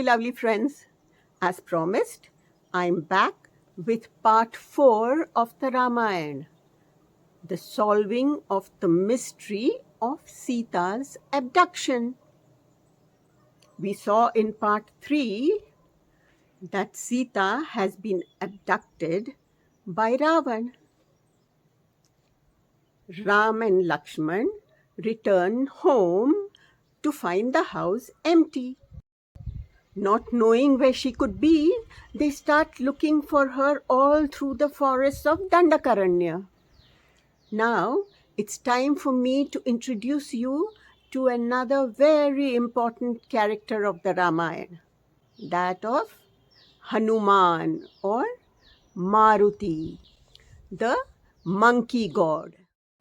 lovely friends. As promised, I'm back with part 4 of the Ramayana, the solving of the mystery of Sita's abduction. We saw in part 3 that Sita has been abducted by Ravan. Ram and Lakshman return home to find the house empty. Not knowing where she could be, they start looking for her all through the forests of Dandakaranya. Now, it's time for me to introduce you to another very important character of the Ramayana, that of Hanuman or Maruti, the monkey god.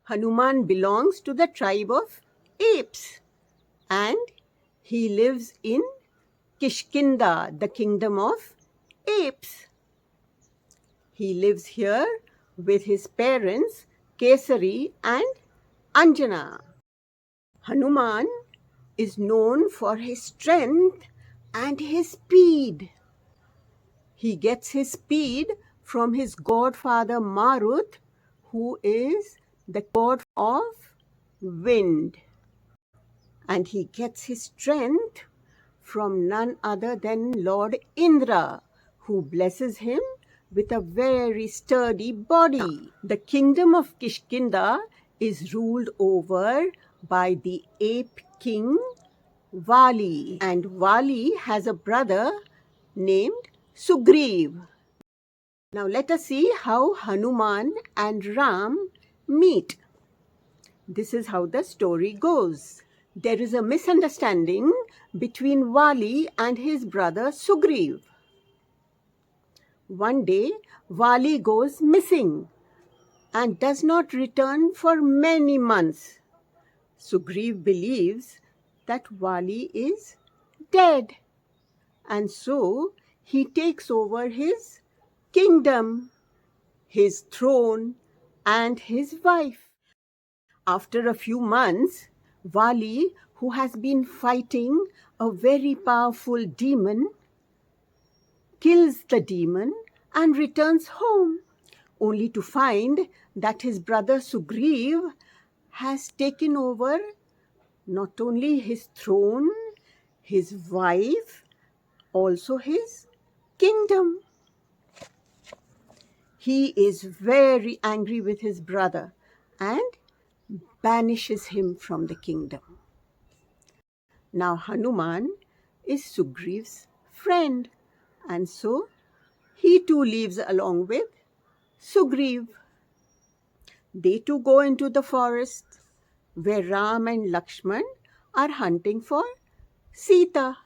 Hanuman belongs to the tribe of apes and he lives in Kishkinda, the kingdom of apes. He lives here with his parents Kesari and Anjana. Hanuman is known for his strength and his speed. He gets his speed from his godfather Marut, who is the god of wind. And he gets his strength from none other than Lord Indra, who blesses him with a very sturdy body. The kingdom of Kishkinda is ruled over by the ape king Vali, and Vali has a brother named Sugriv. Now let us see how Hanuman and Ram meet. This is how the story goes. There is a misunderstanding between Vali and his brother Sugriv. One day, Vali goes missing and does not return for many months. Sugriv believes that Vali is dead, and so he takes over his kingdom, his throne, and his wife. After a few months, Vali, who has been fighting a very powerful demon, kills the demon and returns home, only to find that his brother Sugriv has taken over not only his throne, his wife, also his kingdom. He is very angry with his brother and banishes him from the kingdom. Now Hanuman is Sugriv's friend, and so he too leaves along with Sugriv. They too go into the forest where Ram and Lakshman are hunting for Sita.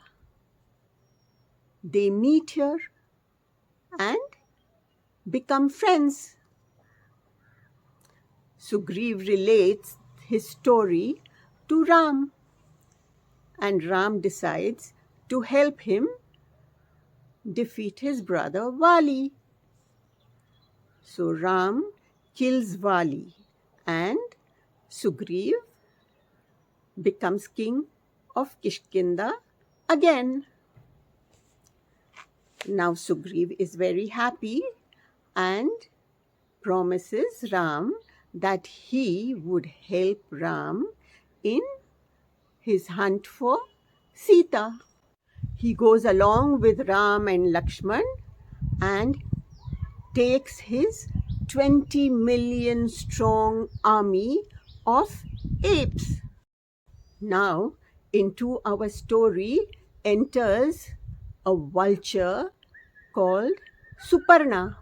They meet here and become friends. Sugriv relates his story to Ram, and Ram decides to help him defeat his brother Vali. So Ram kills Vali and Sugriv becomes king of Kishkinda again. Now Sugriv is very happy and promises Ram that he would help Ram in his hunt for Sita. He goes along with Ram and Lakshman and takes his 20 million strong army of apes. Now, into our story enters a vulture called Suparna.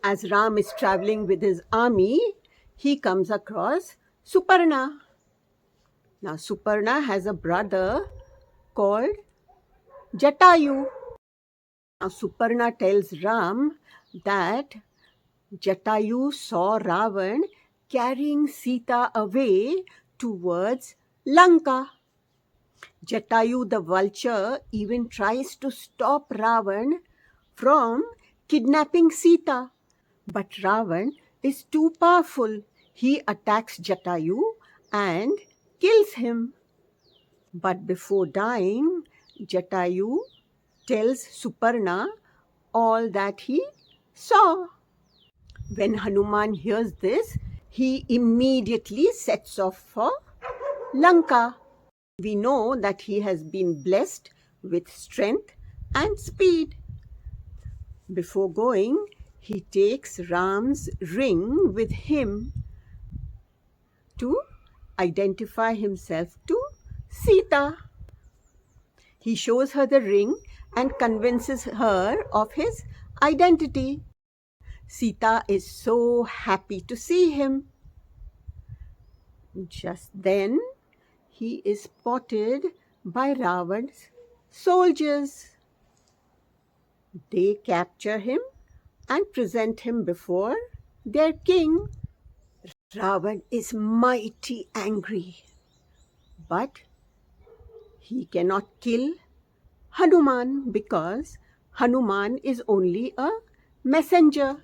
As Ram is traveling with his army, he comes across Suparna. Now, Suparna has a brother called Jatayu. Now, Suparna tells Ram that Jatayu saw Ravan carrying Sita away towards Lanka. Jatayu the vulture even tries to stop Ravan from kidnapping Sita. But Ravan is too powerful. He attacks Jatayu and kills him. But before dying, Jatayu tells Suparna all that he saw. When Hanuman hears this, he immediately sets off for Lanka. We know that he has been blessed with strength and speed. Before going, he takes Ram's ring with him to identify himself to Sita. He shows her the ring and convinces her of his identity. Sita is so happy to see him. Just then, he is spotted by Ravan's soldiers. They capture him and present him before their king. Ravan is mighty angry, but he cannot kill Hanuman because Hanuman is only a messenger.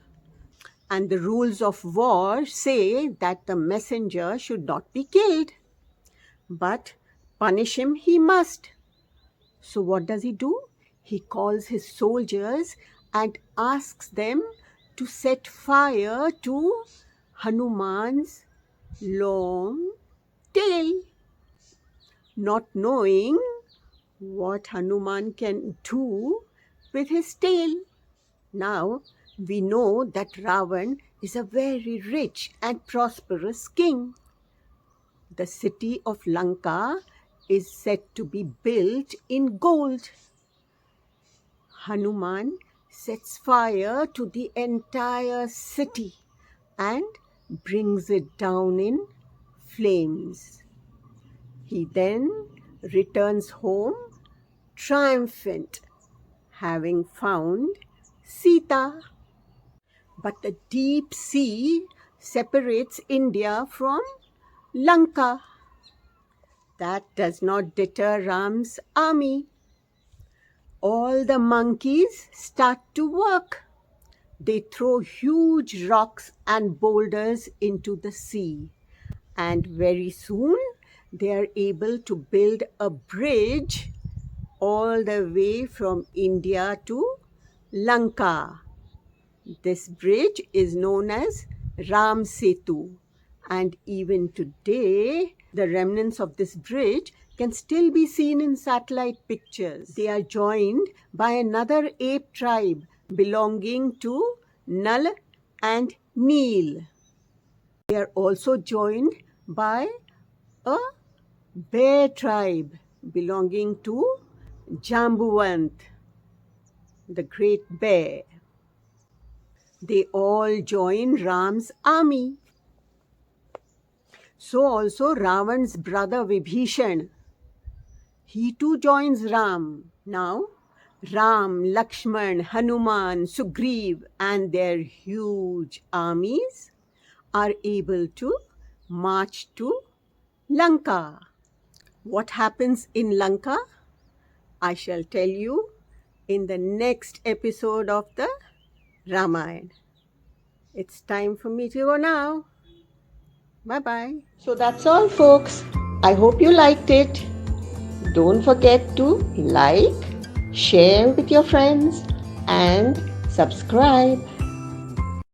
And the rules of war say that the messenger should not be killed. But punish him he must. So what does he do? He calls his soldiers and asks them to set fire to Hanuman's long tail. Not knowing what Hanuman can do with his tail. Now we know that Ravan is a very rich and prosperous king. The city of Lanka is said to be built in gold. Hanuman sets fire to the entire city and brings it down in flames. He then returns home triumphant, having found Sita. But the deep sea separates India from Lanka. That does not deter Ram's army. All the monkeys start to work. They throw huge rocks and boulders into the sea. And very soon they are able to build a bridge all the way from India to Lanka. This bridge is known as Ram Setu, and even today the remnants of this bridge can still be seen in satellite pictures. They are joined by another ape tribe belonging to Nal and Neel. They are also joined by a bear tribe belonging to Jambuwant, the great bear. They all join Ram's army. So also Ravan's brother Vibhishan. He too joins Ram. Now Ram, Lakshman, Hanuman, Sugriv and their huge armies are able to march to Lanka. What happens in Lanka? I shall tell you in the next episode of the Ramayan. It's time for me to go now. Bye-bye. So that's all, folks. I hope you liked it. Don't forget to like, share with your friends and subscribe.